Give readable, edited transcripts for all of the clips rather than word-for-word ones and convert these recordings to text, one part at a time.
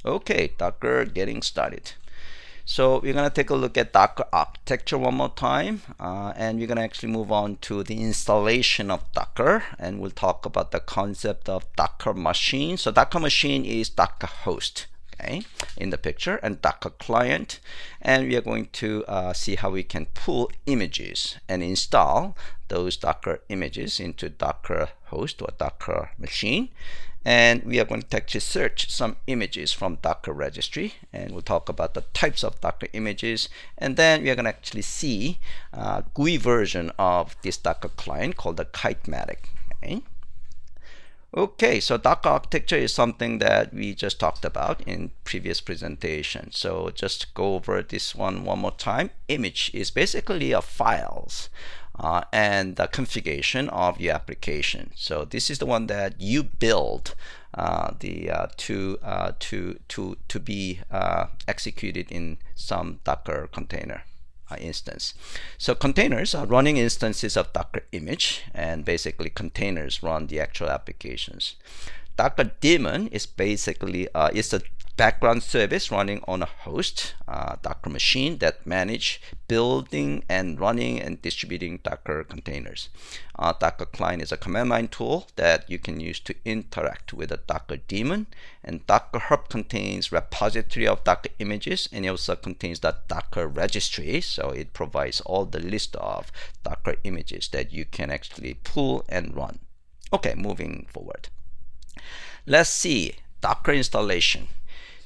Okay, Docker getting started. So we're going to take a look at Docker architecture one more time, and we're going to actually move on to the installation of Docker, and we'll talk about the concept of Docker machine. So Docker machine is Docker host, okay, in the picture, and Docker client, and we are going to see how we can pull images and install those Docker images into Docker host or Docker machine. And we are going to actually search some images from Docker registry, and we'll talk about the types of Docker images, and then we are going to actually see a GUI version of this Docker client called the Kitematic. Okay, so Docker architecture is something that we just talked about in previous presentation. So just go over this one more time. Image is basically a files and the configuration of your application. So this is the one that you build to be executed in some Docker container instance. So containers are running instances of Docker image, and basically containers run the actual applications. Docker daemon is basically it's a background service running on a host Docker machine that manage building and running and distributing Docker containers. Docker client is a command line tool that you can use to interact with a Docker daemon, and Docker hub contains repository of Docker images, and it also contains the Docker registry, so it provides all the list of Docker images that you can actually pull and run. Okay, moving forward. Let's see Docker installation.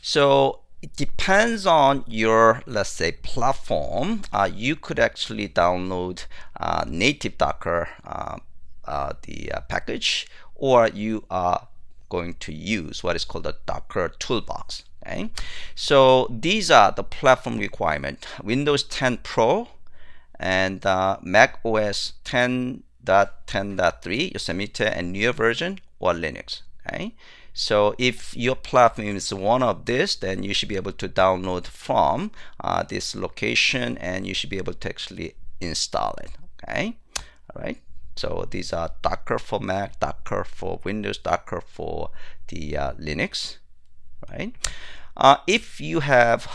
So it depends on your, let's say, platform. You could actually download native Docker package, or you are going to use what is called a Docker toolbox. Okay, so these are the platform requirement: Windows 10 Pro and Mac OS 10.10.3 Yosemite and newer version, or Linux. Okay, so if your platform is one of this, then you should be able to download from this location, and you should be able to actually install it. Okay, all right. So these are Docker for Mac, Docker for Windows, Docker for the Linux, right? If you have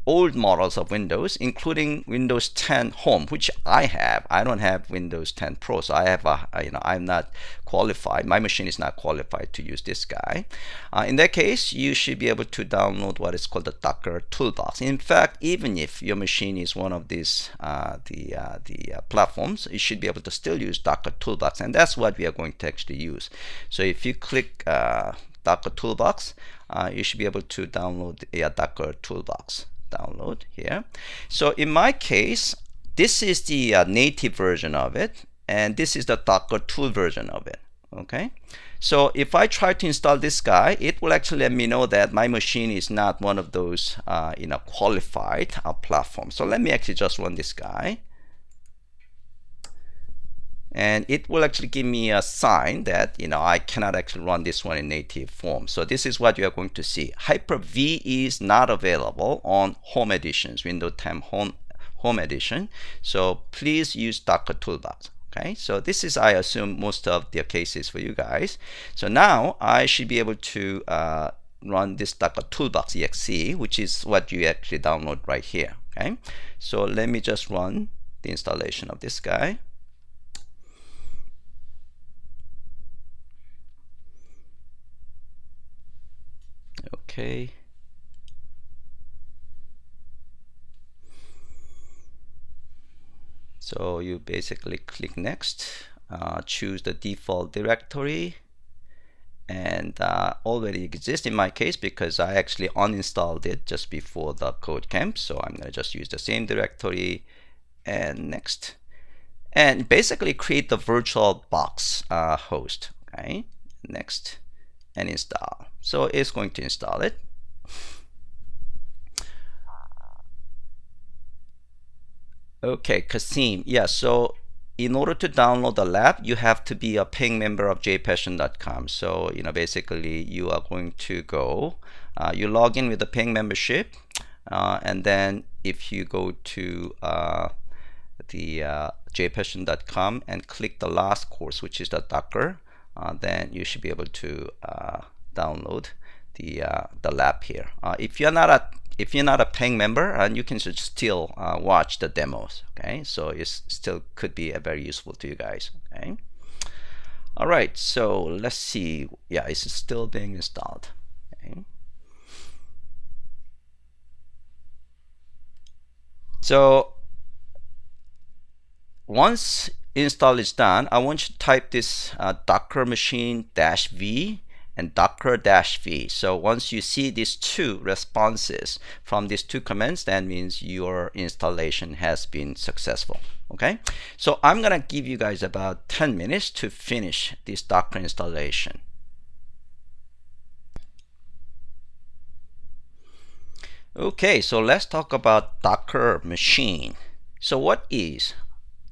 old models of Windows, including Windows 10 Home, which I have. I don't have Windows 10 Pro, so I have I'm not qualified. My machine is not qualified to use this guy. In that case, you should be able to download what is called the Docker Toolbox. In fact, even if your machine is one of these platforms, you should be able to still use Docker Toolbox, and that's what we are going to actually use. So if you click Docker Toolbox, you should be able to download a Docker Toolbox. Download here. So in my case, this is the native version of it, and this is the Docker tool version of it. Okay, so if I try to install this guy, it will actually let me know that my machine is not one of those qualified platforms. So let me actually just run this guy, and it will actually give me a sign that I cannot actually run this one in native form. So this is what you are going to see. Hyper-V is not available on Home editions, Windows 10 Home edition. So please use Docker Toolbox. Okay, so this is, I assume, most of the cases for you guys. So now I should be able to run this Docker Toolbox exe, which is what you actually download right here. Okay, so let me just run the installation of this guy. Okay. So you basically click next, choose the default directory, and already exists in my case because I actually uninstalled it just before the code camp. So I'm going to just use the same directory, and next, and basically create the virtual box host. Okay, next, and install. So it's going to install it. Okay, Kasim. Yeah, so in order to download the lab, you have to be a paying member of JPassion.com. So, basically you are going to go, you log in with the paying membership, and then if you go to the JPassion.com and click the last course, which is the Docker, then you should be able to download the lab here. If you're not a paying member, and you can just still watch the demos. Okay, so it still could be very useful to you guys. Okay. All right, so let's see. Yeah, it's still being installed. Okay. So once install is done, I want you to type this docker machine -v and docker-v. So once you see these two responses from these two commands, that means your installation has been successful. Okay, so I'm gonna give you guys about 10 minutes to finish this Docker installation. Okay, so let's talk about Docker machine. So what is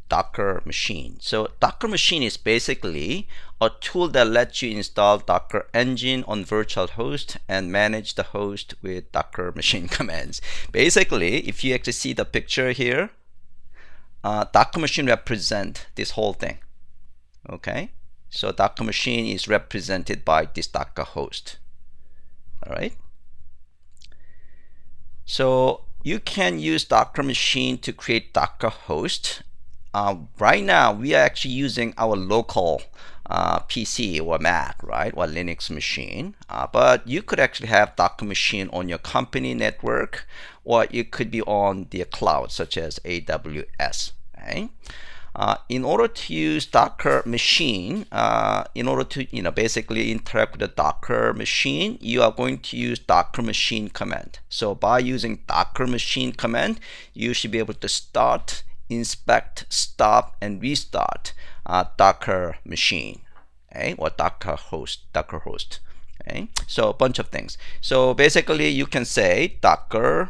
Docker machine? So Docker machine is basically a tool that lets you install Docker engine on virtual host and manage the host with Docker machine commands. Basically, if you actually see the picture here, Docker machine represent this whole thing. Okay, so Docker machine is represented by this Docker host. All right, so you can use Docker machine to create Docker host. Right now we are actually using our local PC or Mac, right, or Linux machine, but you could actually have Docker machine on your company network, or it could be on the cloud such as AWS. Okay? In order to use Docker machine, in order to basically interact with the Docker machine, you are going to use Docker machine command. So by using Docker machine command, you should be able to start, inspect, stop, and restart Docker machine, okay, or Docker host. Okay, so a bunch of things. So basically, you can say Docker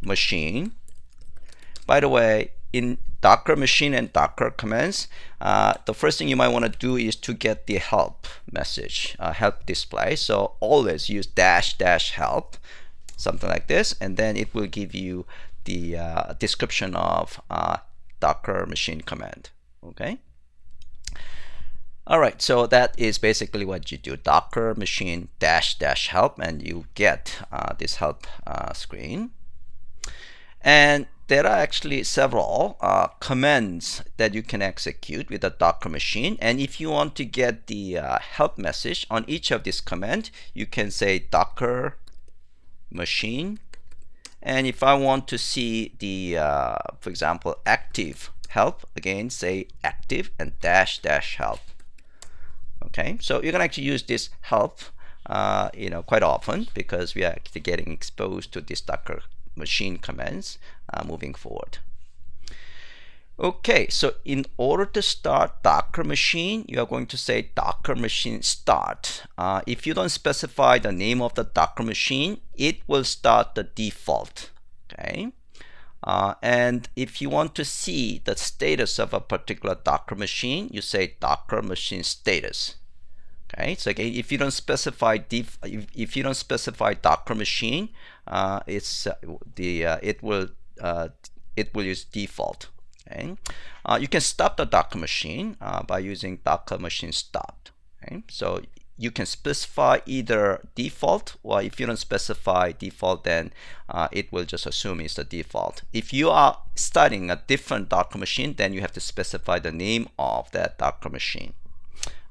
machine. By the way, in Docker machine and Docker commands, the first thing you might want to do is to get the help message, help display. So always use --help, something like this, and then it will give you the description of Docker machine command. Okay. All right, so that is basically what you do. Docker machine --help, and you get this help screen. And there are actually several commands that you can execute with a Docker machine. And if you want to get the help message on each of these commands, you can say Docker machine. And if I want to see the, for example, active help, again, say active and --help. Okay, so you're gonna actually use this help, quite often, because we are actually getting exposed to this Docker machine commands moving forward. Okay, so in order to start Docker machine, you are going to say Docker machine start. If you don't specify the name of the Docker machine, it will start the default. Okay, and if you want to see the status of a particular Docker machine, you say Docker machine status. Okay, so again, if you don't specify Docker machine, it will use default. Okay, you can stop the Docker machine by using Docker machine stopped. Okay, so you can specify either default, or if you don't specify default, then it will just assume it's the default. If you are starting a different Docker machine, then you have to specify the name of that Docker machine.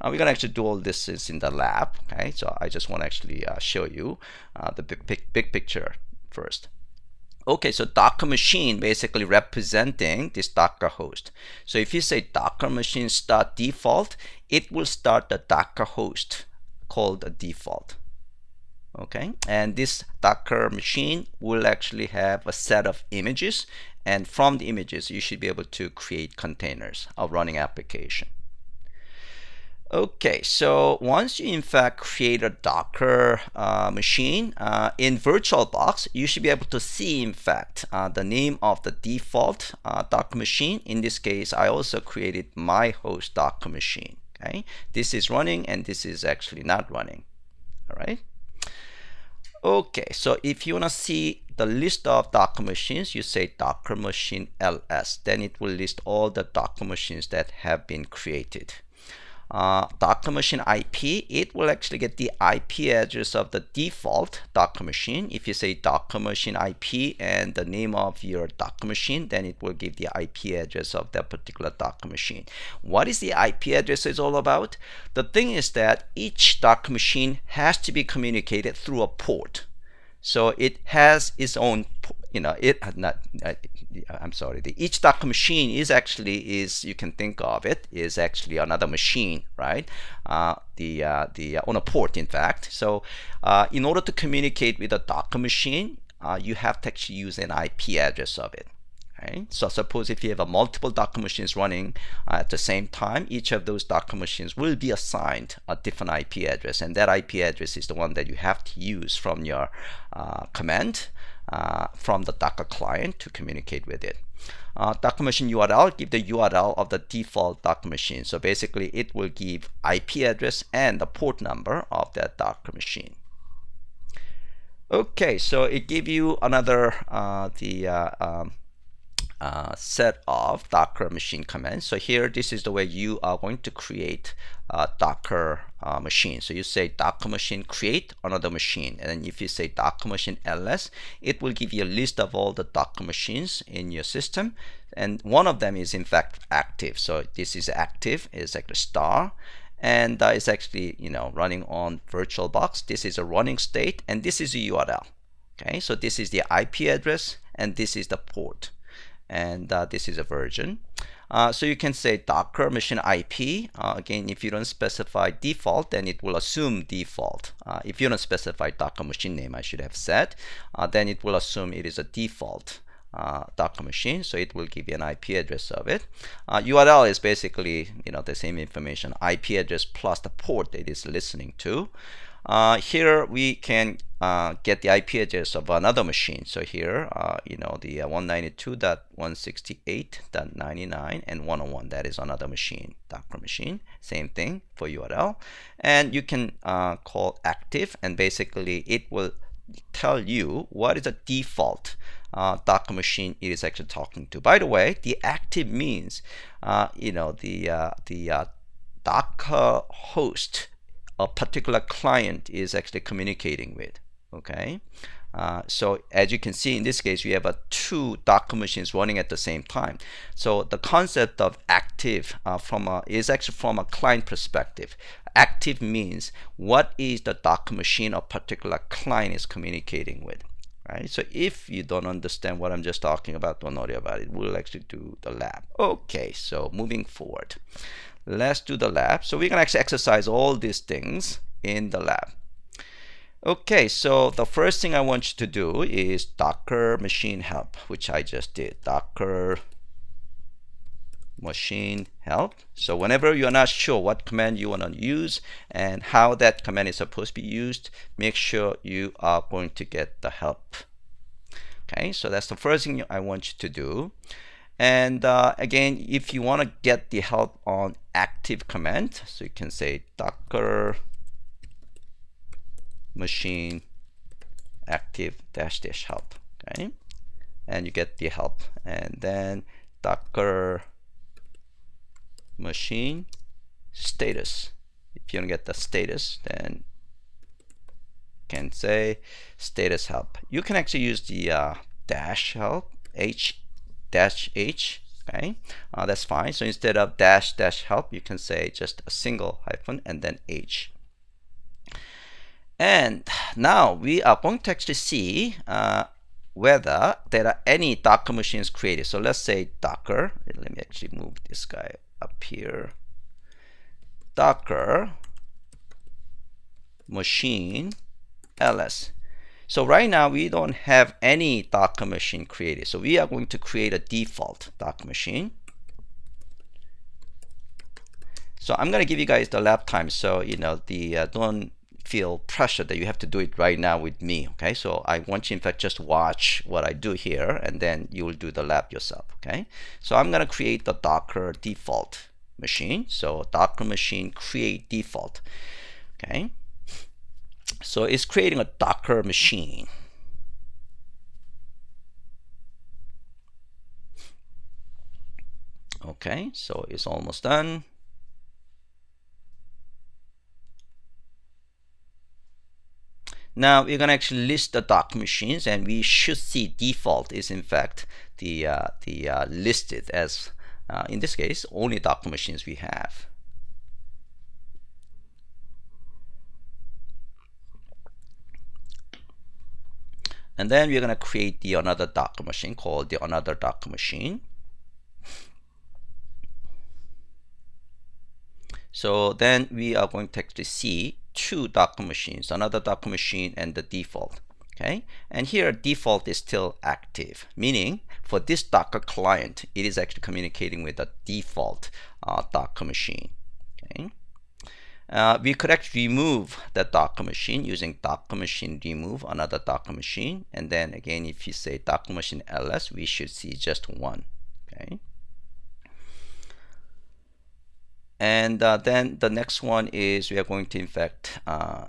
We're gonna actually do all this is in the lab. Okay, so I just want to actually show you the big picture first. Okay, so Docker machine basically representing this Docker host. So if you say Docker machine start default, it will start the Docker host called the default. Okay, and this Docker machine will actually have a set of images, and from the images you should be able to create containers of running application. Okay, so once you in fact create a Docker machine in VirtualBox, you should be able to see in fact the name of the default Docker machine. In this case, I also created my host Docker machine. Okay, this is running and this is actually not running. All right. Okay, so if you want to see the list of Docker machines, you say Docker machine ls. Then it will list all the Docker machines that have been created. Docker machine IP, it will actually get the IP address of the default Docker machine. If you say Docker machine IP and the name of your Docker machine, then it will give the IP address of that particular Docker machine. What is the IP address is all about? The thing is that each Docker machine has to be communicated through a port. So it has its own, each Docker machine is you can think of it, is actually another machine, right? On a port, in fact. So in order to communicate with a Docker machine, you have to actually use an IP address of it. Right? So suppose if you have multiple Docker machines running at the same time, each of those Docker machines will be assigned a different IP address, and that IP address is the one that you have to use from your command from the Docker client to communicate with it. Docker machine URL, give the URL of the default Docker machine. So basically it will give IP address and the port number of that Docker machine. Okay, so it gives you another set of Docker machine commands. So here, this is the way you are going to create a Docker machine. So you say Docker machine create another machine, and then if you say Docker machine ls, it will give you a list of all the Docker machines in your system, and one of them is in fact active. So this is active, is like a star, and it's actually running on VirtualBox. This is a running state, and this is a URL. Okay, so this is the IP address, and this is the port, and this is a version. So you can say Docker machine IP. Again, if you don't specify default, then it will assume default. If you don't specify Docker machine name, I should have said, then it will assume it is a default Docker machine. So it will give you an IP address of it. URL is basically the same information, IP address plus the port it is listening to. Here we can get the IP address of another machine. So here, the 192.168.99 and 101, that is another machine, Docker machine. Same thing for URL. And you can call active, and basically it will tell you what is the default Docker machine it is actually talking to. By the way, the active means, the Docker host a particular client is actually communicating with. Okay, so as you can see in this case, you have two Docker machines running at the same time. So the concept of active is actually from a client perspective. Active means what is the Docker machine a particular client is communicating with. Right? So if you don't understand what I'm just talking about, don't worry about it. We'll actually do the lab. Okay, so moving forward, let's do the lab. So we're going to actually exercise all these things in the lab. Okay, so the first thing I want you to do is Docker machine help, which I just did. Docker machine help. So whenever you're not sure what command you want to use and how that command is supposed to be used, make sure you are going to get the help. Okay, so that's the first thing I want you to do. And again, if you want to get the help on active command, so you can say Docker machine active -- help. Okay, and you get the help. And then Docker machine status. If you don't get the status, then you can say status help. You can actually use the dash help, -h. Okay, that's fine. So instead of -- help, you can say just a single hyphen and then h. And now we are going to actually see whether there are any Docker machines created. So let's say Docker. Let me actually move this guy up here. Docker machine ls. So right now we don't have any Docker machine created. So we are going to create a default Docker machine. So I'm going to give you guys the lab time. So don't feel pressure that you have to do it right now with me. Okay, so I want you in fact just watch what I do here, and then you will do the lab yourself. Okay, so I'm going to create the Docker default machine. So Docker machine create default. Okay, so it's creating a Docker machine. Okay, so it's almost done. Now we're going to actually list the Docker machines, and we should see default is in fact the listed as in this case only Docker machines we have. And then we're going to create the another Docker machine called the another Docker machine. So then we are going to actually see two Docker machines, another Docker machine and the default. Okay, and here default is still active, meaning for this Docker client, it is actually communicating with the default Docker machine. Okay, we could actually remove the Docker machine using Docker machine remove another Docker machine, and then again, if you say Docker machine ls, we should see just one. Okay. And then the next one is we are going to in fact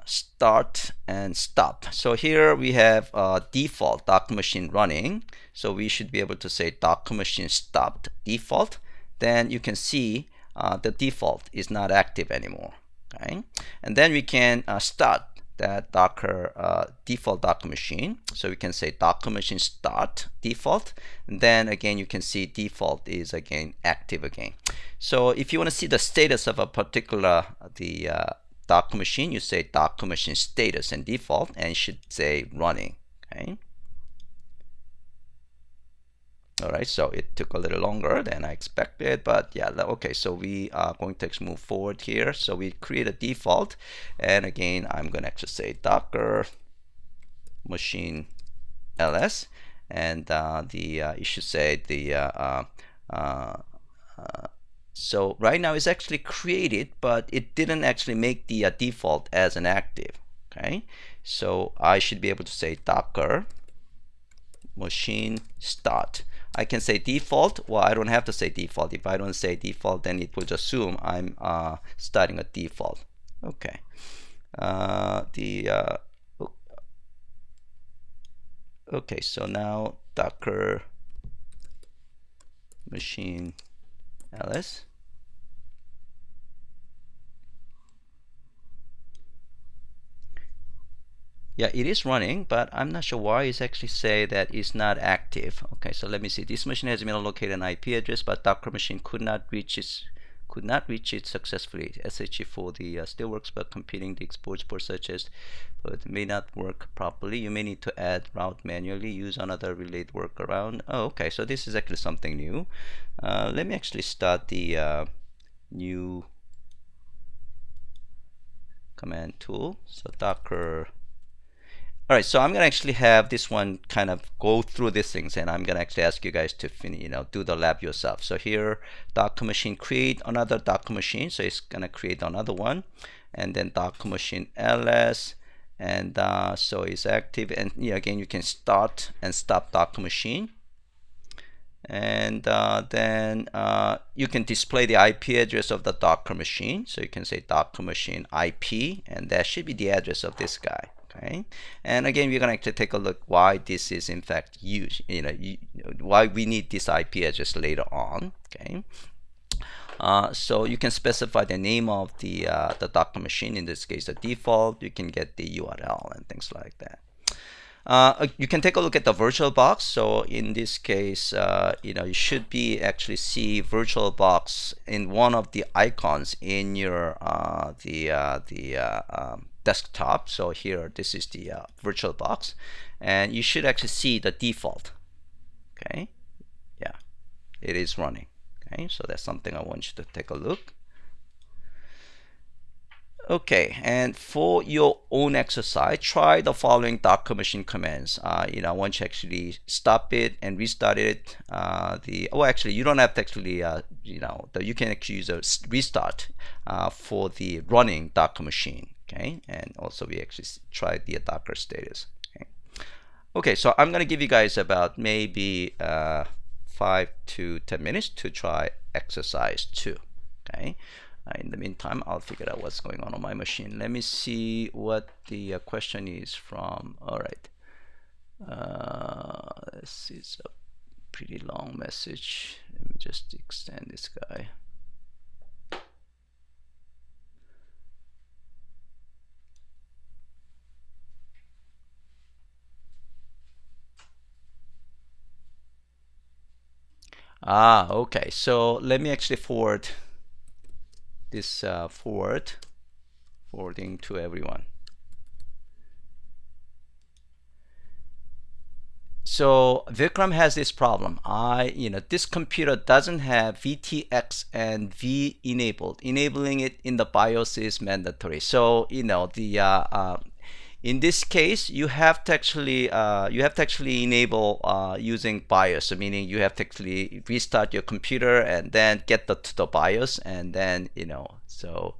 start and stop. So here we have default Docker machine running. So we should be able to say Docker machine stopped default. Then you can see the default is not active anymore. Okay, and then we can start that Docker default Docker machine. So we can say Docker machine start default, and then again you can see default is again active again. So if you want to see the status of a particular Docker machine, you say Docker machine status and default, and it should say running. Okay. All right, so it took a little longer than I expected, but yeah, okay, so we are going to actually move forward here. So we create a default, and again, I'm going to actually say Docker machine ls, and you should say so right now it's actually created, but it didn't actually make the default as an active. Okay, so I should be able to say Docker machine start. I can say default. Well, I don't have to say default. If I don't say default, then it will just assume I'm starting a default. Okay. Okay, so now Docker machine ls. Yeah, it is running, but I'm not sure why it's actually say that it's not active. Okay, so let me see. This machine has been allocated an IP address, but Docker machine could not reach it successfully. SHE4 the still works, but computing the exports for such as, but it may not work properly. You may need to add route manually. Use another related workaround. Oh, okay. So this is actually something new. Let me actually start the new command tool. So Docker. All right, so I'm gonna actually have this one kind of go through these things, and I'm gonna actually ask you guys to do the lab yourself. So here, Docker machine create another Docker machine, so it's gonna create another one, and then Docker machine ls, and so it's active, and again you can start and stop Docker machine, and then you can display the IP address of the Docker machine. So you can say Docker machine IP, and that should be the address of this guy. Okay, and again we're going to actually take a look why this is in fact used, why we need this IP address later on. Okay, so you can specify the name of the Docker machine, in this case the default. You can get the URL and things like that. You can take a look at the VirtualBox. So in this case, you should be actually see VirtualBox in one of the icons in your desktop. So here, this is the VirtualBox, and you should actually see the default. Okay, yeah, it is running. Okay, so that's something I want you to take a look. Okay, and for your own exercise, try the following Docker machine commands. Once you actually stop it and restart it, actually you don't have to actually, you can actually use a restart for the running Docker machine. Okay, and also we actually tried the Docker status. Okay, so I'm gonna give you guys about maybe 5 to 10 minutes to try exercise 2. Okay. In the meantime, I'll figure out what's going on my machine. Let me see what the question is from. All right. This is a pretty long message. Let me just extend this guy. Okay. So let me actually forward this forwarding to everyone. So Vikram has this problem. This computer doesn't have VTX and V enabled. Enabling it in the BIOS is mandatory. So in this case, you have to actually enable using BIOS. So meaning you have to actually restart your computer and then get to the BIOS, and then So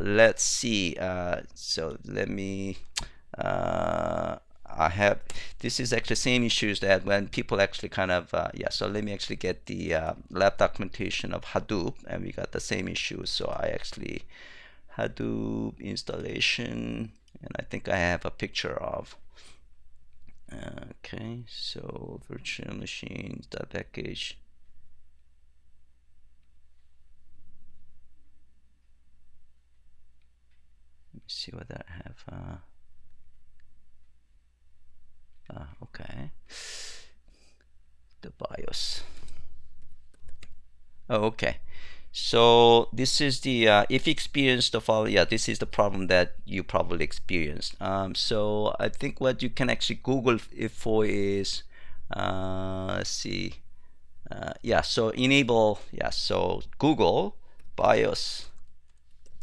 let's see. So let me. I have This is actually same issues that when people actually kind of so let me actually get the lab documentation of Hadoop, and we got the same issues. So I actually Hadoop installation, and I think I have a picture of okay, so virtual machines dot package. Let me see what I have. Okay, the BIOS. Oh, okay. So this is the if you experience the following, this is the problem that you probably experienced. So I think what you can actually Google it for is let's see, so enable, so Google BIOS,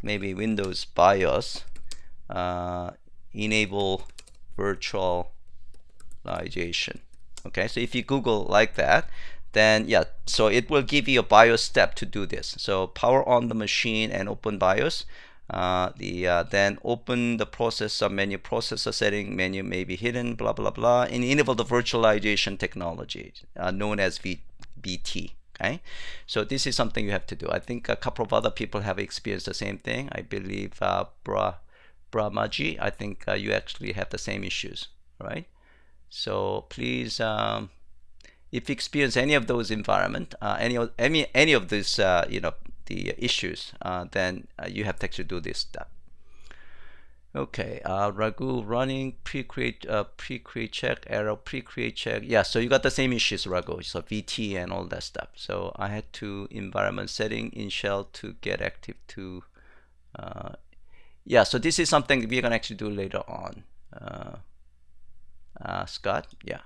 maybe Windows BIOS, enable virtualization. Okay, so if you Google like that, then so it will give you a BIOS step to do this. So power on the machine and open BIOS. Then open the processor menu, processor setting menu may be hidden, blah blah blah, and enable the virtualization technology known as VT. Okay, so this is something you have to do. I think a couple of other people have experienced the same thing. I believe Brahmaji, I think you actually have the same issues, right? So please, if you experience any of those environment, any of these, the issues, then you have to actually do this step. Okay, Raghu running pre-create check, error pre-create check. Yeah, so you got the same issues, Raghu. So VT and all that stuff. So I had to environment setting in shell to get active to. So this is something we're gonna actually do later on. Scott, yeah.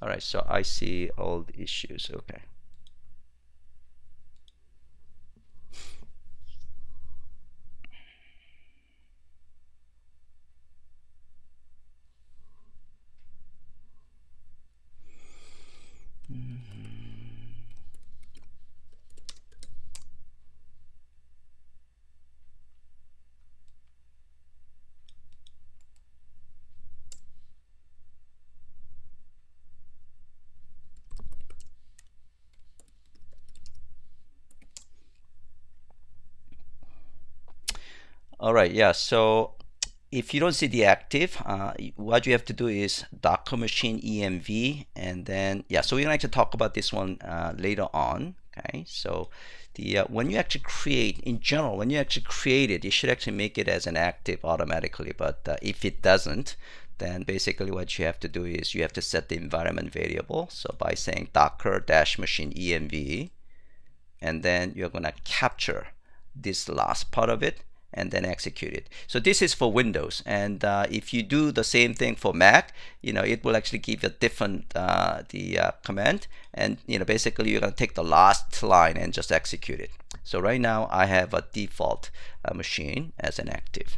All right, so I see all the issues. Okay. All right, so if you don't see the active, what you have to do is Docker machine env, and then so we're gonna actually talk about this one later on. Okay, so the when you actually create, in general, when you actually create it, you should actually make it as an active automatically. But if it doesn't, then basically what you have to do is you have to set the environment variable. So by saying Docker dash machine env, and then you're gonna capture this last part of it and then execute it. So this is for Windows, and if you do the same thing for Mac, it will actually give you a different command, and basically you're going to take the last line and just execute it. So right now I have a default machine as an active.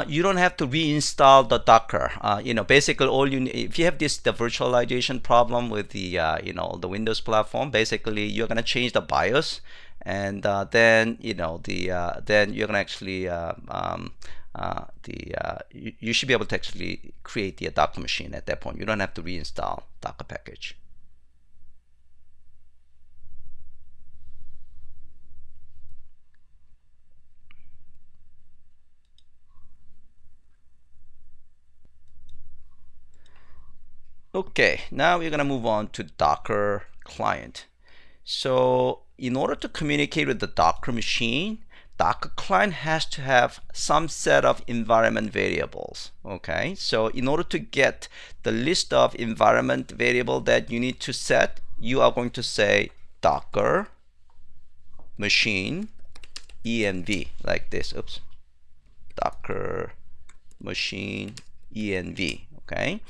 You don't have to reinstall the Docker. Basically all if you have the virtualization problem with the the Windows platform, basically you're gonna change the BIOS, and then then you're gonna actually you should be able to actually create the Docker machine at that point. You don't have to reinstall Docker package. Okay, now we're gonna move on to Docker client. So in order to communicate with the Docker machine, Docker client has to have some set of environment variables. Okay, so in order to get the list of environment variable that you need to set, you are going to say Docker machine env like this. Oops, Docker machine env. Okay,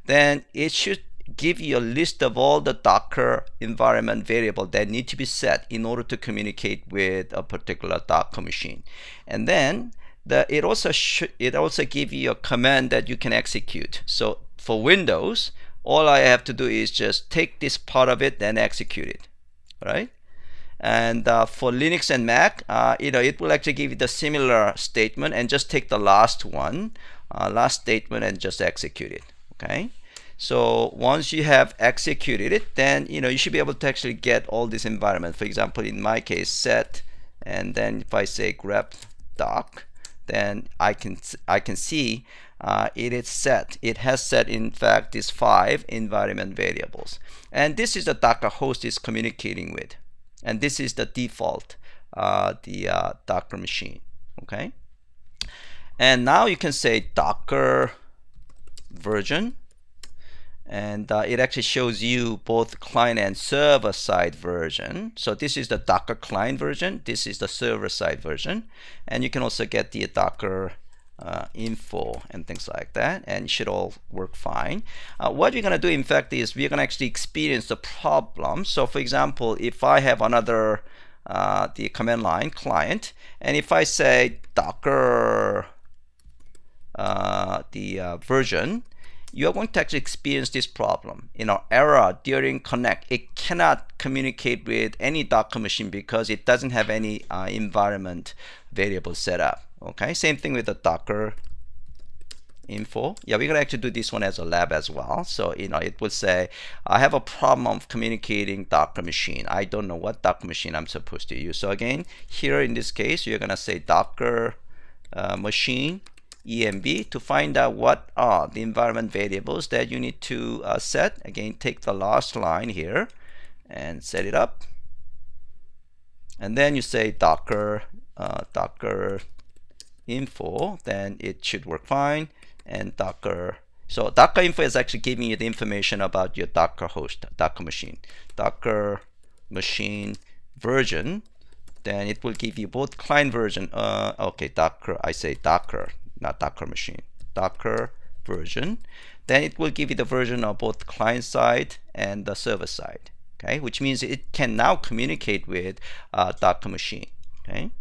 then it should give you a list of all the Docker environment variable that need to be set in order to communicate with a particular Docker machine. And then it also give you a command that you can execute. So for Windows, all I have to do is just take this part of it and execute it, right? And for Linux and Mac, it will actually give you the similar statement and just take the last statement and just execute it. Okay. So once you have executed it, then you should be able to actually get all this environment. For example, in my case, set, and then if I say grep doc, then I can see it is set. It has set, in fact, these 5 environment variables, and this is the Docker host is communicating with, and this is the default Docker machine. Okay, and now you can say Docker version. And it actually shows you both client and server side version. So this is the Docker client version. This is the server side version. And you can also get the Docker info and things like that. And it should all work fine. What we're going to do, in fact, is we're going to actually experience the problem. So for example, if I have another the command line client, and if I say Docker version, you are going to actually experience this problem. Error during connect. It cannot communicate with any Docker machine because it doesn't have any environment variable set up. Okay, same thing with the Docker info. Yeah, we're gonna actually do this one as a lab as well. So it will say, I have a problem of communicating Docker machine. I don't know what Docker machine I'm supposed to use. So again, here in this case, you're gonna say Docker machine env to find out what are the environment variables that you need to set. Again, take the last line here and set it up, and then you say Docker info, then it should work fine. And Docker info is actually giving you the information about your Docker host, Docker machine. Docker machine version, then it will give you both client version. Okay, Docker, I say Docker, not Docker machine. Docker version. Then it will give you the version of both client side and the server side. Okay, which means it can now communicate with Docker machine. Okay.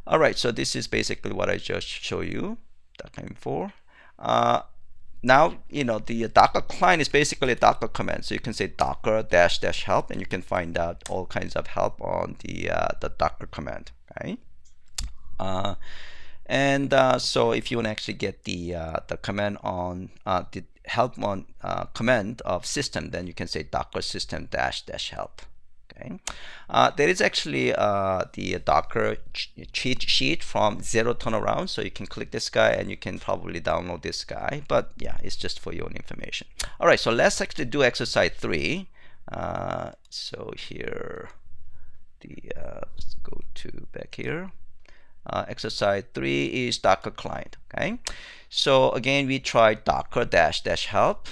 All right. So this is basically what I just showed you. Docker info. Now the Docker client is basically a Docker command. So you can say Docker -- help, and you can find out all kinds of help on the Docker command. Okay. So if you want to actually get the command on the help on command of system, then you can say Docker system -- help. Okay, there is actually the Docker cheat sheet from Zero Turnaround, so you can click this guy and you can probably download this guy. But yeah, it's just for your own information. All right, so let's actually do exercise 3. So here, let's go to back here. Exercise 3 is Docker client. Okay, so again we try Docker -- help.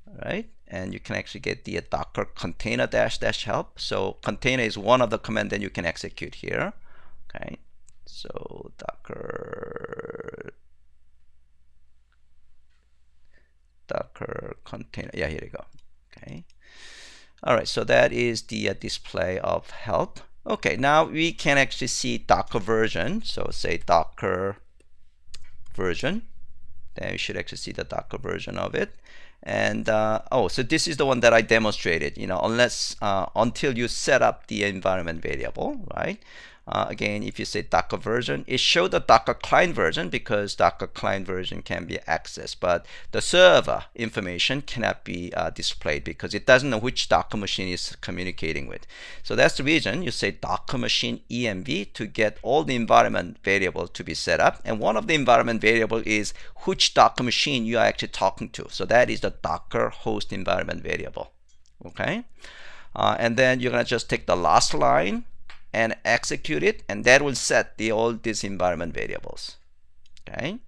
All right, and you can actually get the Docker container -- help. So container is one of the command that you can execute here. Okay, so Docker container. Yeah, here you go. Okay, all right, so that is the display of help. Okay, now we can actually see Docker version. So say Docker version. Then you should actually see the Docker version of it. And so this is the one that I demonstrated. Until you set up the environment variable, right? again, if you say Docker version, it showed the Docker client version because Docker client version can be accessed, but the server information cannot be displayed because it doesn't know which Docker machine is communicating with. So that's the reason you say Docker machine env to get all the environment variable to be set up. And one of the environment variable is which Docker machine you are actually talking to. So that is the Docker host environment variable. Okay. And then you're going to just take the last line and execute it, and that will set all these environment variables. Okay.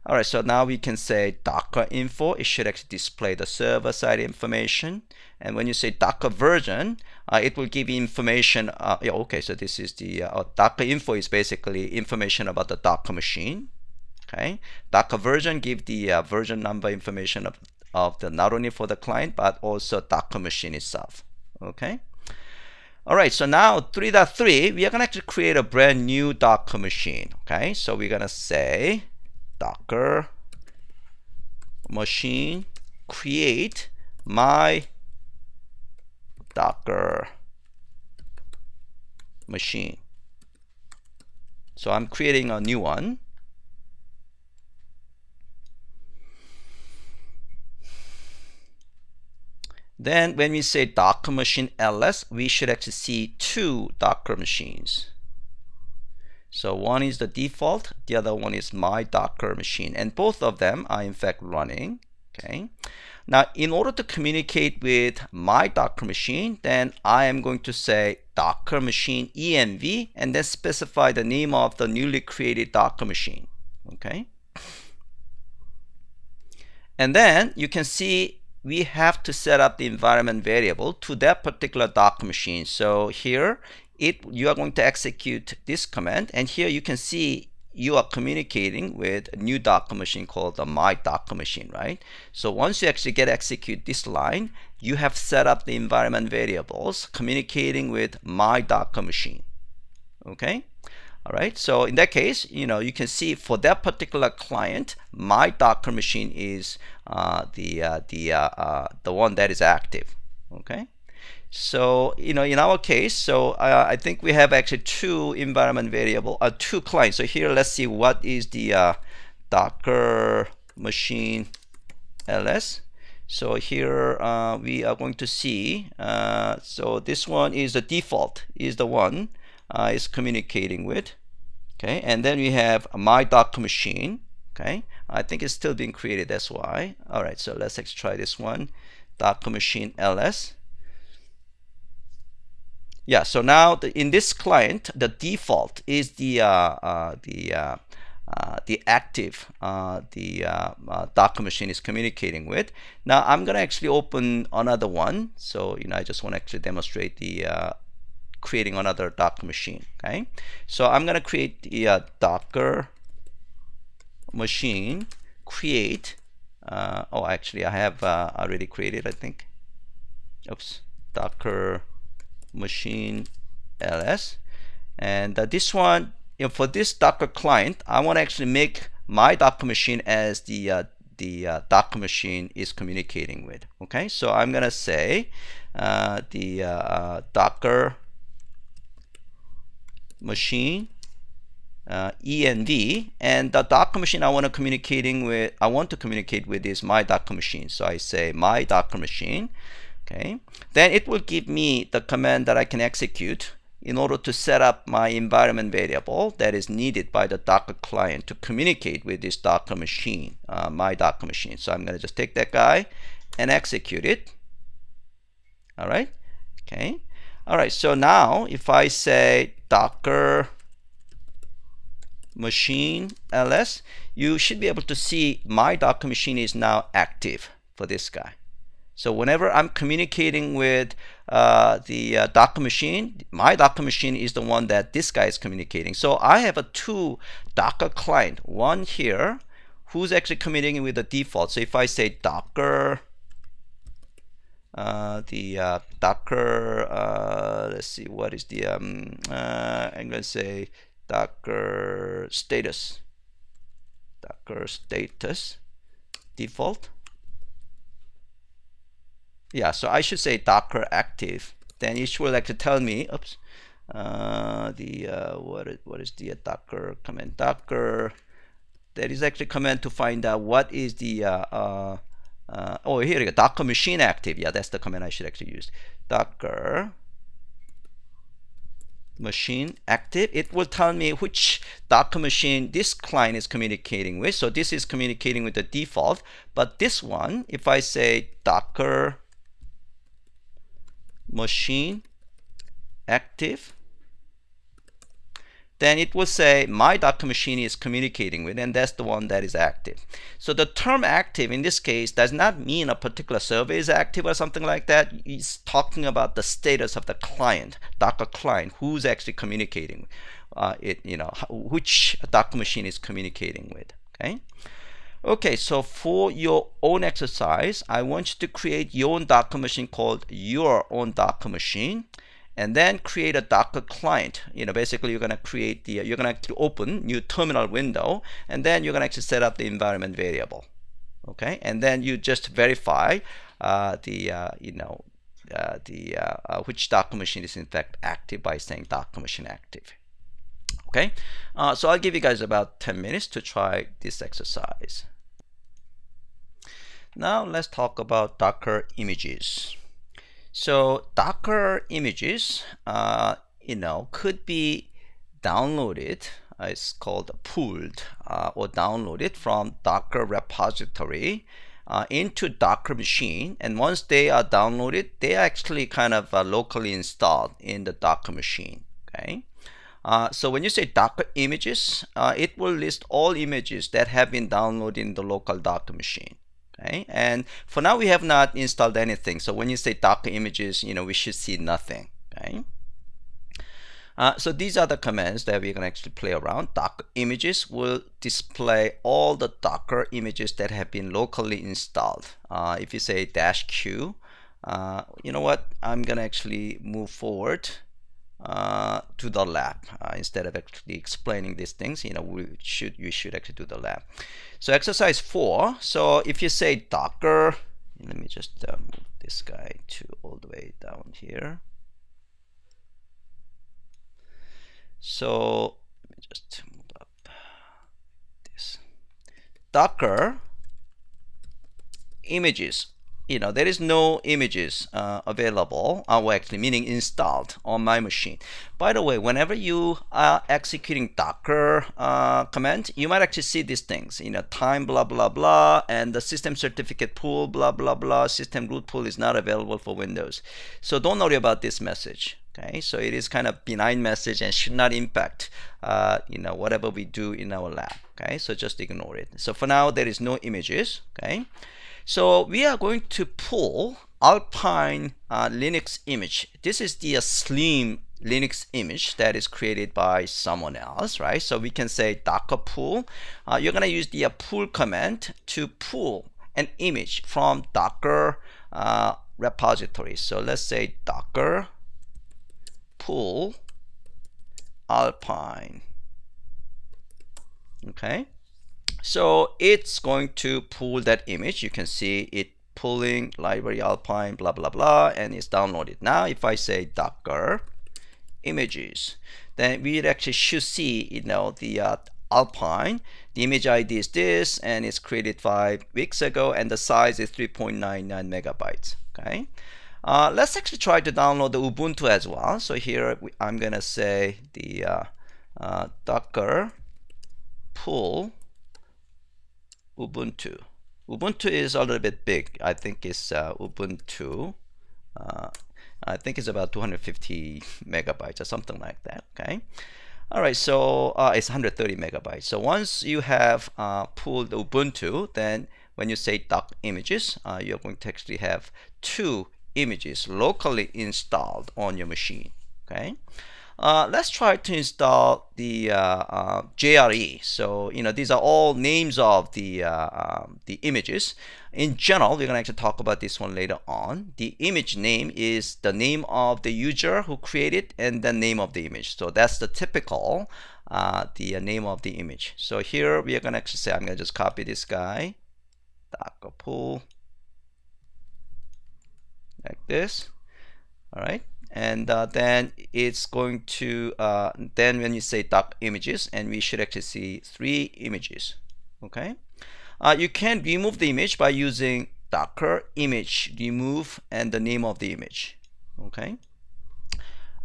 All right, so now we can say Docker info. It should actually display the server side information. And when you say Docker version, it will give you information. Yeah, okay, so this is the Docker info is basically information about the Docker machine. Okay. Docker version give the version number information of the not only for the client but also Docker machine itself. Okay. All right, so now 3.3, we are going to actually create a brand new Docker machine. Okay, so we're going to say Docker machine create my Docker machine. So I'm creating a new one. Then when we say Docker machine ls, we should actually see two Docker machines. So one is the default, the other one is my Docker machine, and both of them are in fact running. Okay. Now in order to communicate with my Docker machine, then I am going to say Docker machine env and then specify the name of the newly created Docker machine. Okay. And then you can see we have to set up the environment variable to that particular Docker machine. So here you are going to execute this command, and here you can see you are communicating with a new Docker machine called the my Docker machine, right? So once you actually execute this line, you have set up the environment variables communicating with my Docker machine. Okay. All right, so in that case, you can see for that particular client, my Docker machine is the one that is active. Okay, so in our case, so I think we have actually two environment variable, two clients. So here, let's see what is the Docker machine ls. So here we are going to see. So this one is the default, is the one is communicating with. Okay, and then we have my Docker machine. Okay, I think it's still being created, that's why. All right, so let's actually try this one, Docker machine ls. Yeah, so now in this client, the default is the active Docker machine is communicating with. Now I'm gonna actually open another one. So I just want to actually demonstrate the creating another Docker machine. Okay, so I'm gonna create the Docker machine create. Oh, actually I have already created, I think. Oops, Docker machine ls, and this one, for this Docker client, I want to actually make my Docker machine as the Docker machine is communicating with. Okay, so I'm gonna say the Docker machine env, and the Docker machine I want to communicate with is my Docker machine. So I say my Docker machine. Okay, then it will give me the command that I can execute in order to set up my environment variable that is needed by the Docker client to communicate with this Docker machine, my Docker machine. So I'm going to just take that guy and execute it. All right. Okay. All right. So now if I say Docker machine ls, you should be able to see my Docker machine is now active for this guy. So whenever I'm communicating with the Docker machine, my Docker machine is the one that this guy is communicating. So I have two Docker client, one here who's actually communicating with the default. So if I say Docker, let's see, what is the I'm going to say Docker status default. Yeah, so I should say Docker active. Then it will actually tell me, oops, what is the Docker command? Docker. There is actually command to find out what is the oh, here you go, Docker machine active. Yeah, that's the command I should actually use. Docker machine active. It will tell me which Docker machine this client is communicating with. So this is communicating with the default, but this one, if I say Docker machine active, then it will say my Docker machine is communicating with, and that's the one that is active. So the term active in this case does not mean a particular server is active or something like that. It's talking about the status of the client, Docker client, who's actually communicating which Docker machine is communicating with. Okay, so for your own exercise, I want you to create your own Docker machine called your own Docker machine, and then create a Docker client. Basically you're going to create you're going to actually open new terminal window, and then you're going to actually set up the environment variable. Okay, and then you just verify which Docker machine is in fact active by saying Docker machine active. Okay, so I'll give you guys about 10 minutes to try this exercise. Now let's talk about Docker images. So Docker images, could be downloaded. It's called pulled or downloaded from Docker repository into Docker machine. And once they are downloaded, they are actually kind of locally installed in the Docker machine. Okay. So when you say Docker images, it will list all images that have been downloaded in the local Docker machine. Okay, and for now we have not installed anything. So when you say Docker images, we should see nothing. Okay. So these are the commands that we're going to actually play around. Docker images will display all the Docker images that have been locally installed. If you say -q, you know what? I'm going to actually move forward to the lab instead of actually explaining these things. You should actually do the lab. So exercise 4. So if you say Docker, let me just move this guy to all the way down here. So let me just move up this. Docker images. There is no images available, or actually meaning installed on my machine. By the way, whenever you are executing Docker command, you might actually see these things, time blah blah blah, and the system certificate pool blah blah blah, system root pool is not available for Windows. So don't worry about this message. Okay, so it is kind of benign message and should not impact whatever we do in our lab. Okay, so just ignore it. So for now there is no images. Okay. So we are going to pull Alpine Linux image. This is the slim Linux image that is created by someone else, right? So we can say Docker pull. You're going to use the pull command to pull an image from Docker repository. So let's say Docker pull Alpine. Okay. So it's going to pull that image. You can see it pulling library Alpine blah blah blah, and it's downloaded. Now if I say Docker images, then we actually should see the Alpine. The image ID is this, and it's created 5 weeks ago, and the size is 3.99 megabytes. Okay. Let's actually try to download the Ubuntu as well. So here I'm gonna say the Docker pull Ubuntu. Ubuntu is a little bit big. I think it's Ubuntu. I think it's about 250 megabytes or something like that. Okay. All right. So it's 130 megabytes. So once you have pulled Ubuntu, then when you say doc images, you're going to actually have 2 images locally installed on your machine. Okay. Let's try to install the JRE. So these are all names of the images. In general, we're going to actually talk about this one later on. The image name is the name of the user who created and the name of the image. So that's the typical the name of the image. So here we are going to actually say, I'm going to just copy this guy, Docker pull, like this. All right. and then it's going to then when you say doc images, and we should actually see 3 images. Okay, you can remove the image by using docker image remove and the name of the image. Okay,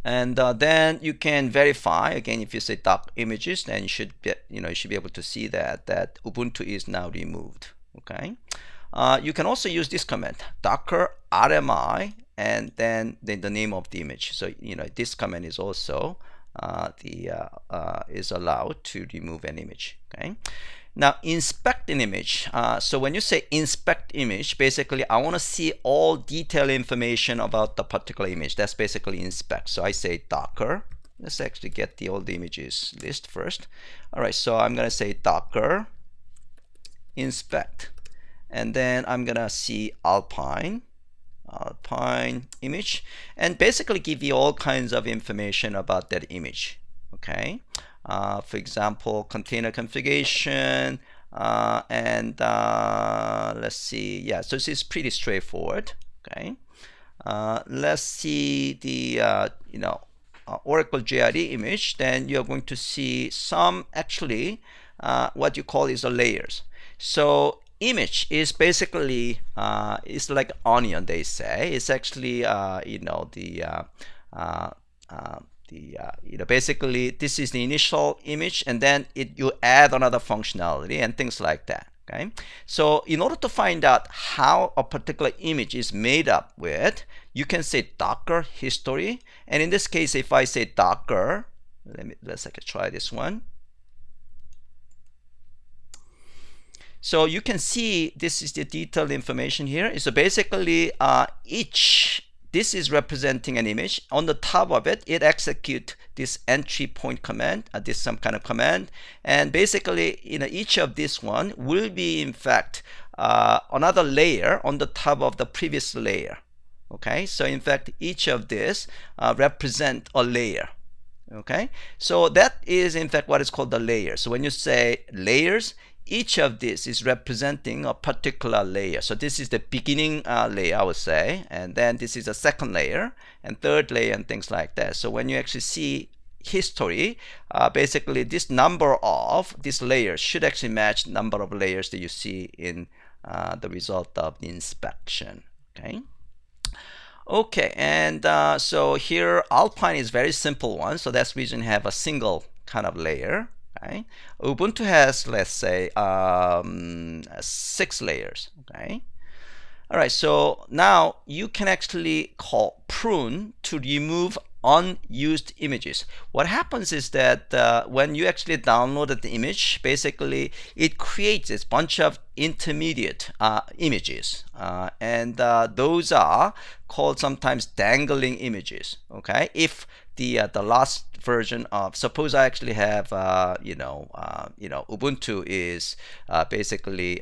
and then you can verify again. If you say doc images, then you should be, you should be able to see that Ubuntu is now removed. Okay, you can also use this command docker rmi and then the name of the image. So this command is also is allowed to remove an image. Okay, now inspect an image. So when you say inspect image, basically I want to see all detailed information about the particular image. That's basically inspect. So I say docker. Let's actually get all the images list first. All right, so I'm gonna say docker inspect, and then I'm gonna see Alpine image, and basically give you all kinds of information about that image. Okay, for example, container configuration, and let's see. Yeah, so this is pretty straightforward. Okay, let's see the Oracle JRE image. Then you're going to see some actually what you call is the layers. So image is basically it's like onion, they say. It's actually basically this is the initial image, and then you add another functionality and things like that. Okay, so in order to find out how a particular image is made up with, you can say docker history, and in this case, if I say docker, let's try this one. So you can see this is the detailed information here. So basically this is representing an image. On the top of it, it executes this entry point command, this some kind of command, and basically each of this one will be in fact another layer on the top of the previous layer. Okay, so in fact each of this represent a layer. Okay, so that is in fact what is called the layer. So when you say layers, each of this is representing a particular layer. So this is the beginning layer, I would say, and then this is a second layer and third layer and things like that. So when you actually see history, basically this number of this layer should actually match the number of layers that you see in the result of the inspection. Okay, and so here Alpine is very simple one, so that's the reason you have a single kind of layer. Okay. Ubuntu has, let's say, 6 layers. Okay. All right. So now you can actually call prune to remove unused images. What happens is that when you actually downloaded the image, basically it creates this bunch of intermediate images, and those are called sometimes dangling images. Okay. If the last version of, suppose I actually have Ubuntu is basically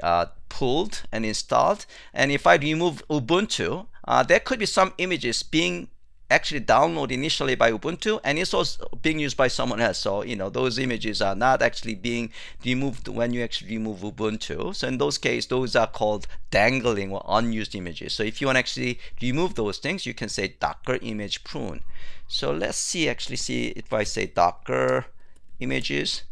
pulled and installed, and if I remove Ubuntu, there could be some images being actually downloaded initially by Ubuntu, and it's also being used by someone else. So those images are not actually being removed when you actually remove Ubuntu. So in those cases, those are called dangling or unused images. So if you want to actually remove those things, you can say docker image prune. So let's see if I say docker images,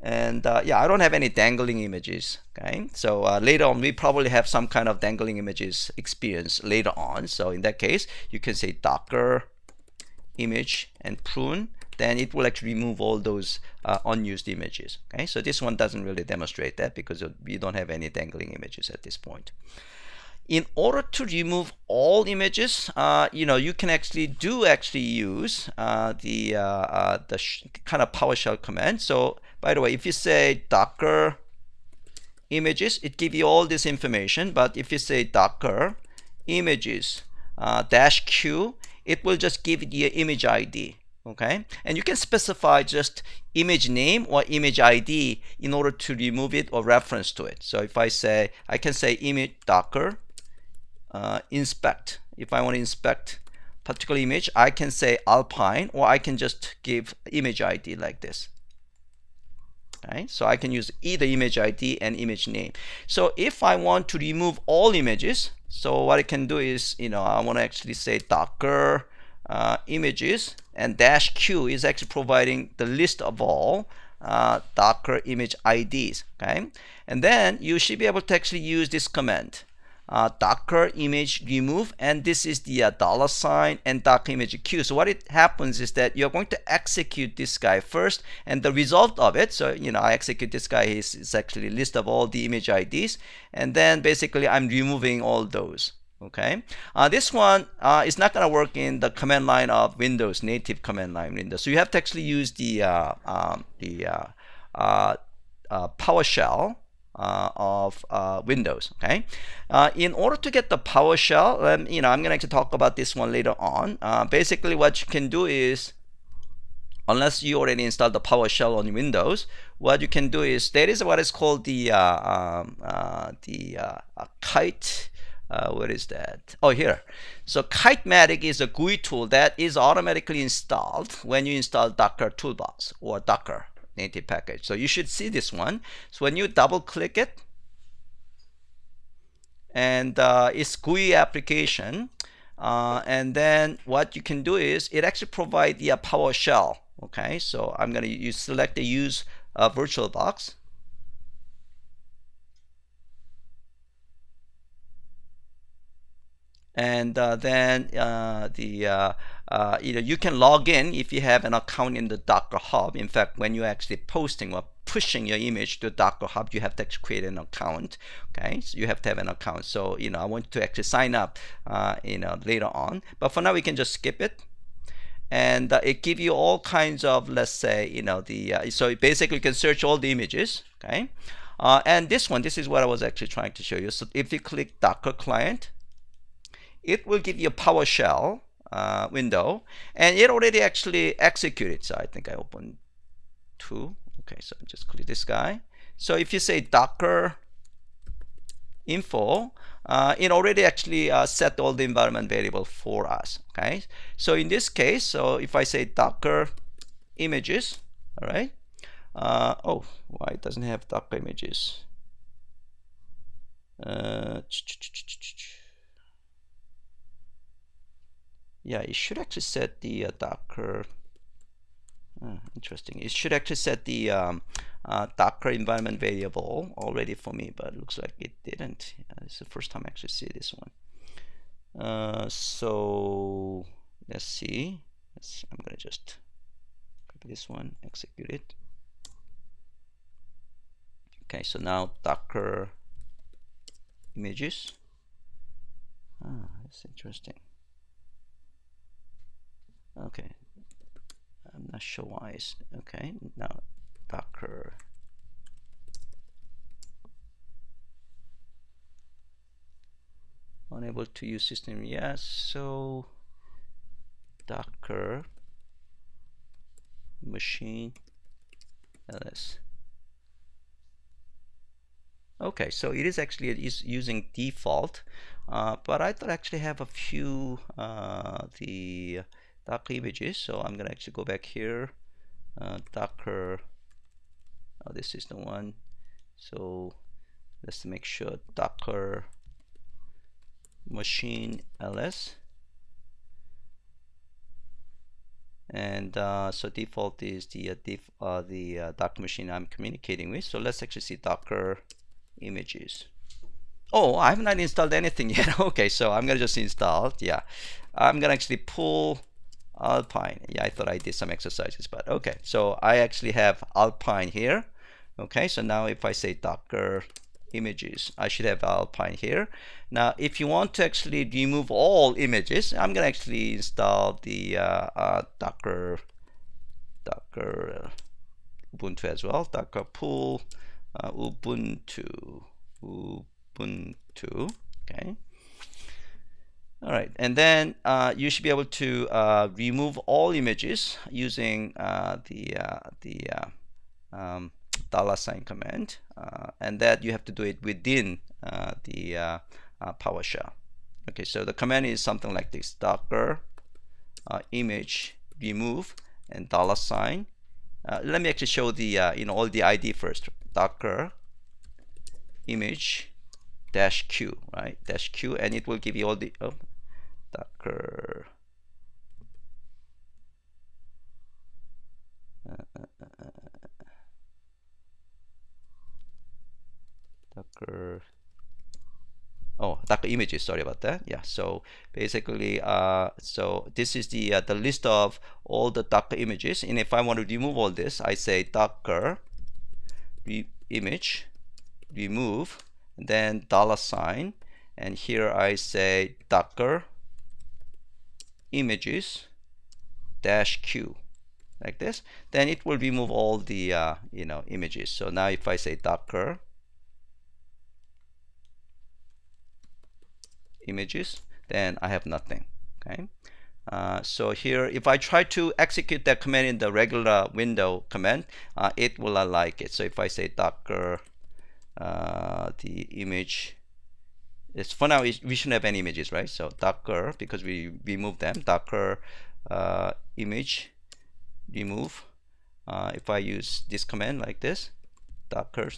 and yeah, I don't have any dangling images. Okay, so later on we probably have some kind of dangling images experience later on. So in that case, you can say docker image and prune, then it will actually remove all those unused images. Okay, so this one doesn't really demonstrate that because we don't have any dangling images at this point. In order to remove all images, you can actually use the kind of PowerShell command. So by the way, if you say docker images, it gives you all this information. But if you say docker images -q, it will just give you the image ID. Okay, and you can specify just image name or image ID in order to remove it or reference to it. So if I can say image docker inspect. If I want to inspect particular image, I can say Alpine, or I can just give image ID like this. Okay, so I can use either image ID and image name. So if I want to remove all images, so what I can do is, I want to actually say docker images, and dash q is actually providing the list of all Docker image IDs. Okay, and then you should be able to actually use this command, Docker image remove, and this is the $ and Docker image q. So what it happens is that you're going to execute this guy first, and the result of it, so I execute this guy, is actually a list of all the image IDs, and then basically I'm removing all those. Okay, this one is not going to work in the command line of Windows, native command line Windows. So you have to actually use the PowerShell of Windows. Okay, in order to get the PowerShell, I'm going to actually talk about this one later on. Basically, what you can do is, unless you already installed the PowerShell on Windows, what you can do is, there is what is called the Kite. What is that? Oh, here. So Kitematic is a GUI tool that is automatically installed when you install Docker Toolbox or Docker native package. So you should see this one. So when you double click it, and it's GUI application, and then what you can do is, it actually provides the PowerShell. Okay, so I'm going to select the use VirtualBox. And then you can log in if you have an account in the Docker Hub. In fact, when you're actually posting or pushing your image to Docker Hub, you have to actually create an account. Okay, so you have to have an account. So I want to actually sign up later on, but for now we can just skip it. And it gives you all kinds of, let's say, so basically you can search all the images. Okay, and this is what I was actually trying to show you. So if you click Docker client, it will give you a PowerShell window, and it already actually executed. So I think I opened 2. Okay, so just click this guy. So if you say Docker info, it already actually set all the environment variable for us. Okay, so in this case, so if I say Docker images, all right. Oh, why it doesn't have Docker images? Yeah, it should actually set the Docker. Interesting. It should actually set the Docker environment variable already for me, but it looks like it didn't. This is the first time I actually see this one. So let's see. I'm gonna just copy this one, execute it. Okay, so now Docker images. That's interesting. Okay, I'm not sure why it's okay. Now Docker unable to use system. Yes, so Docker machine ls. Okay, so it is actually using default, but I thought I actually have a few the Docker images. So I'm gonna actually go back here, Docker. Oh, this is the one. So let's make sure Docker machine ls, and so default is the Docker machine I'm communicating with. So let's actually see Docker images. Oh, I have not installed anything yet. Okay, so I'm gonna just install. Yeah, I'm gonna actually pull Alpine. Yeah, I thought I did some exercises, but okay. So I actually have Alpine here. Okay, so now if I say Docker images, I should have Alpine here. Now, if you want to actually remove all images, I'm gonna actually install the Docker Ubuntu as well. Docker pull Ubuntu. Okay. All right, and then you should be able to remove all images using the $ command, and that you have to do it within the PowerShell. Okay, so the command is something like this: Docker image remove and $. Let me actually show the all the ID first. Docker image -q, right? -q, and it will give you all the Docker Docker. Oh, Docker images. Sorry about that. Yeah. So basically, so this is the list of all the Docker images. And if I want to remove all this, I say Docker image remove, and then $, and here I say Docker images -q, like this. Then it will remove all the images. So now if I say Docker images, then I have nothing. Okay. So here, if I try to execute that command in the regular window command, it will not like it. So if I say Docker the image, it's for now we shouldn't have any images, right? So Docker, because we removed them, Docker image remove. If I use this command like this, Docker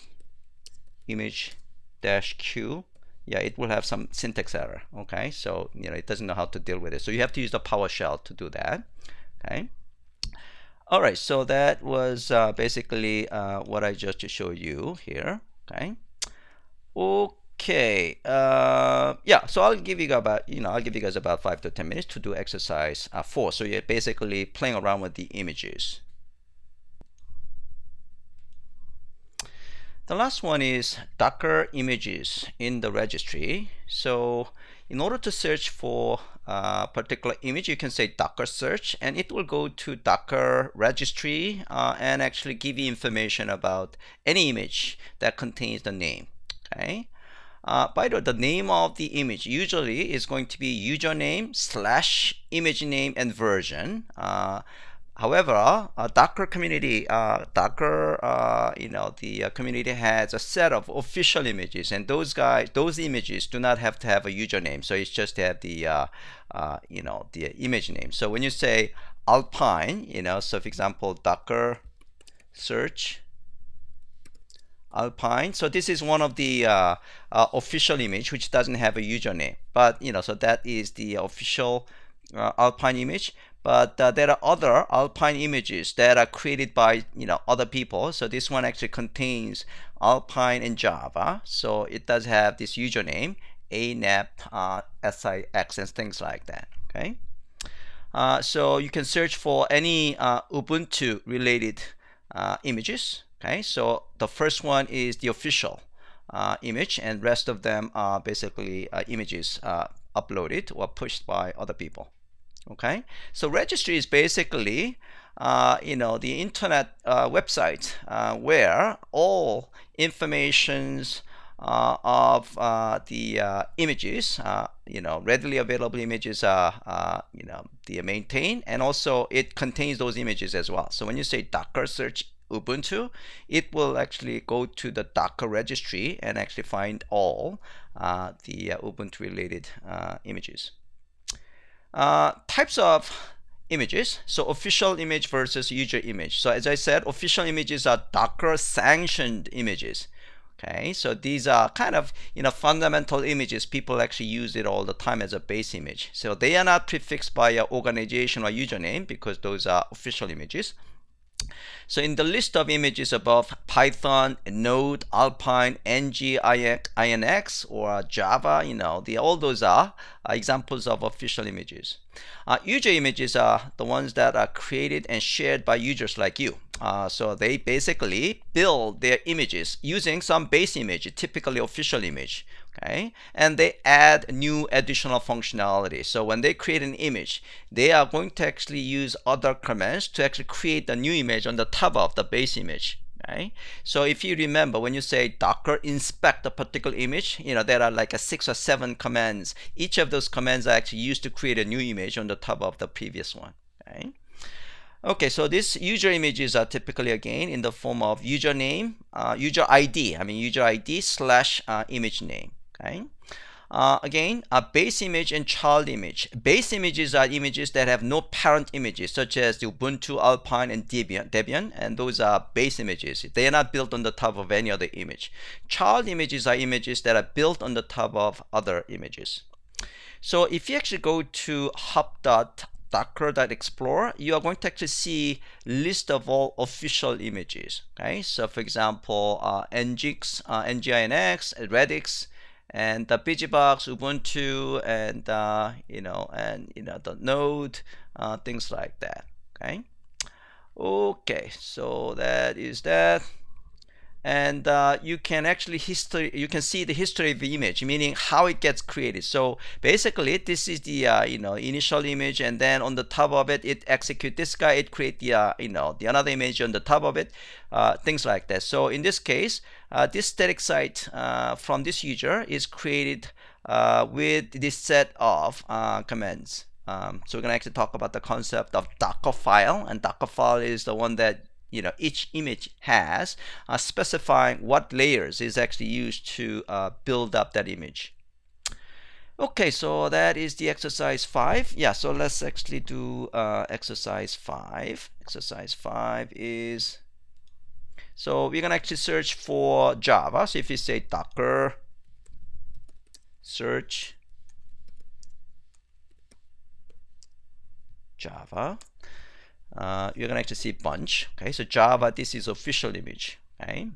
image -q, yeah, it will have some syntax error. Okay, so it doesn't know how to deal with it. So you have to use the PowerShell to do that. Okay. All right. So that was basically what I just showed you here. Okay. Okay. Yeah. So I'll give you about I'll give you guys about 5 to 10 minutes to do exercise 4. So you're basically playing around with the images. The last one is Docker images in the registry. So in order to search for a particular image, you can say Docker search, and it will go to Docker registry and actually give you information about any image that contains the name. Okay. By the way, the name of the image usually is going to be username / image name and version. However, Docker community, the community has a set of official images, and those images do not have to have a username. So it's just to have the, the image name. So when you say Alpine, so for example, Docker search Alpine. So this is one of the official image which doesn't have a username, but so that is the official Alpine image. But there are other Alpine images that are created by other people. So this one actually contains Alpine and Java. So it does have this username, ANAP, SIX, and things like that. Okay. So you can search for any Ubuntu related images. Okay. So the first one is the official image, and rest of them are basically images uploaded or pushed by other people. Okay, so registry is basically the internet website where all informations of the images, readily available images are they maintained, and also it contains those images as well. So when you say Docker search Ubuntu, it will actually go to the Docker registry and actually find all the Ubuntu related images. Types of images. So official image versus user image. So as I said, official images are Docker sanctioned images. Okay, so these are kind of fundamental images. People actually use it all the time as a base image. So they are not prefixed by an organization or username because those are official images. So in the list of images above, Python, Node, Alpine, NG, INX, or Java, all those are examples of official images. User images are the ones that are created and shared by users like you. So they basically build their images using some base image, typically official image. Okay, and they add new additional functionality. So when they create an image, they are going to actually use other commands to actually create a new image on the top of the base image. Okay, so if you remember, when you say Docker inspect a particular image, there are like 6 or 7 commands. Each of those commands are actually used to create a new image on the top of the previous one. Okay. Okay, so these user images are typically again in the form of username, user ID / image name. Okay. Again, a base image and child image. Base images are images that have no parent images, such as the Ubuntu, Alpine, and Debian, and those are base images. They are not built on the top of any other image. Child images are images that are built on the top of other images. So if you actually go to hub.io docker.explore, you are going to actually see list of all official images. Okay, so for example, Nginx, Nginx, Redux, and the BusyBox, Ubuntu, and the Node, things like that. Okay. Okay, so that is that. And you can actually you can see the history of the image, meaning how it gets created. So basically, this is the initial image, and then on the top of it, it execute this guy, it create the the another image on the top of it, things like that. So in this case, this static site from this user is created with this set of commands. So we're gonna actually talk about the concept of Docker file, and Docker file is the one that each image has, specifying what layers is actually used to build up that image. Okay, so that is the exercise 5. Yeah, so let's actually do exercise 5. Exercise 5 is, so we're gonna actually search for Java. So if you say Docker search Java, you're gonna actually see bunch. Okay, so Java, this is official image. Okay,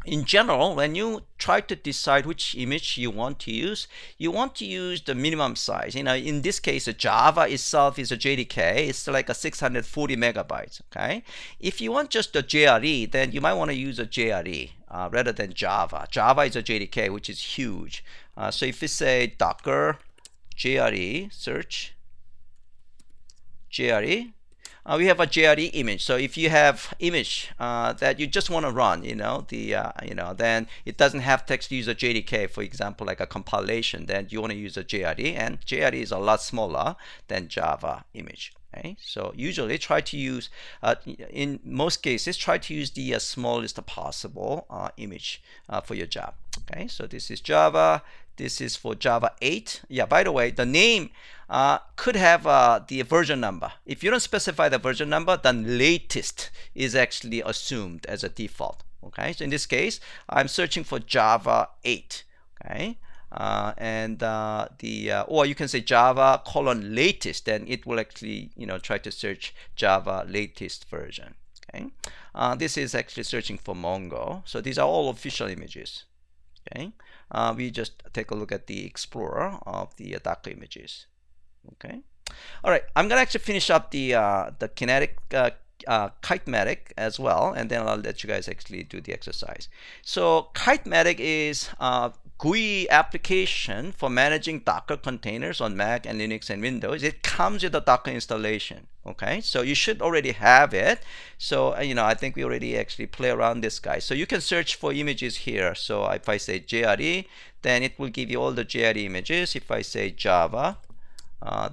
in general, when you try to decide which image you want to use the minimum size. In this case, Java itself is a JDK. It's like a 640 megabytes. Okay, if you want just the JRE, then you might want to use a JRE rather than Java. Java is a JDK, which is huge. So if you say Docker JRE search JRE, we have a JRE image. So if you have image that you just want to run, then it doesn't have text, use a JDK, for example, like a compilation, then you want to use a JRE, and JRE is a lot smaller than Java image. Okay, so usually try to use, in most cases, try to use the smallest possible image for your job. Okay, so this is Java. This is for Java 8. Yeah, by the way, the name could have the version number. If you don't specify the version number, then latest is actually assumed as a default. Okay, so in this case, I'm searching for Java 8. Okay, or you can say Java latest, then it will actually try to search Java latest version. Okay, this is actually searching for Mongo. So these are all official images. Okay, we just take a look at the explorer of the Docker images. Okay, all right, I'm gonna actually finish up the Kitematic as well, and then I'll let you guys actually do the exercise. So Kitematic is a GUI application for managing Docker containers on Mac and Linux and Windows. It comes with a Docker installation. Okay, so you should already have it. So I think we already actually play around this guy. So you can search for images here. So if I say JRE, then it will give you all the JRE images. If I say Java,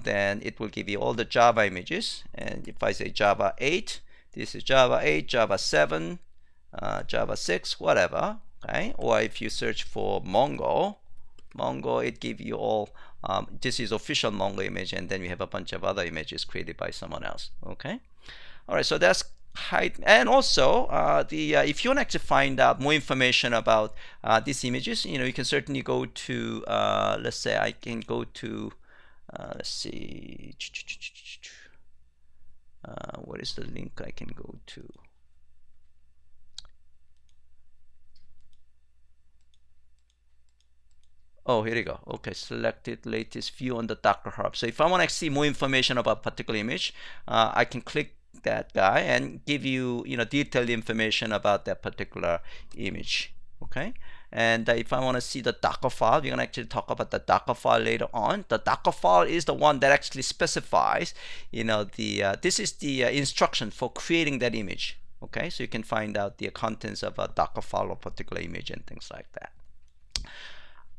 then it will give you all the Java images. And if I say Java 8, this is Java 8, Java 7, Java 6, whatever. Okay, or if you search for Mongo, it gives you all, this is official Mongo image, and then we have a bunch of other images created by someone else. Okay, all right, so that's height. And also if you want to actually find out more information about these images, you can certainly go to let's say I can go to let's see, what is the link I can go to? Oh, here you go. Okay, selected latest view on the Docker Hub. So if I want to see more information about a particular image, I can click that guy and give you, detailed information about that particular image. Okay, and if I want to see the Docker file, we're gonna actually talk about the Docker file later on. The Docker file is the one that actually specifies, this is the instruction for creating that image. Okay, so you can find out the contents of a Docker file or particular image and things like that.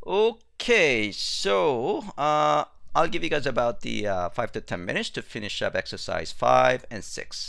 Okay, so I'll give you guys about the 5 to 10 minutes to finish up exercise 5 and 6.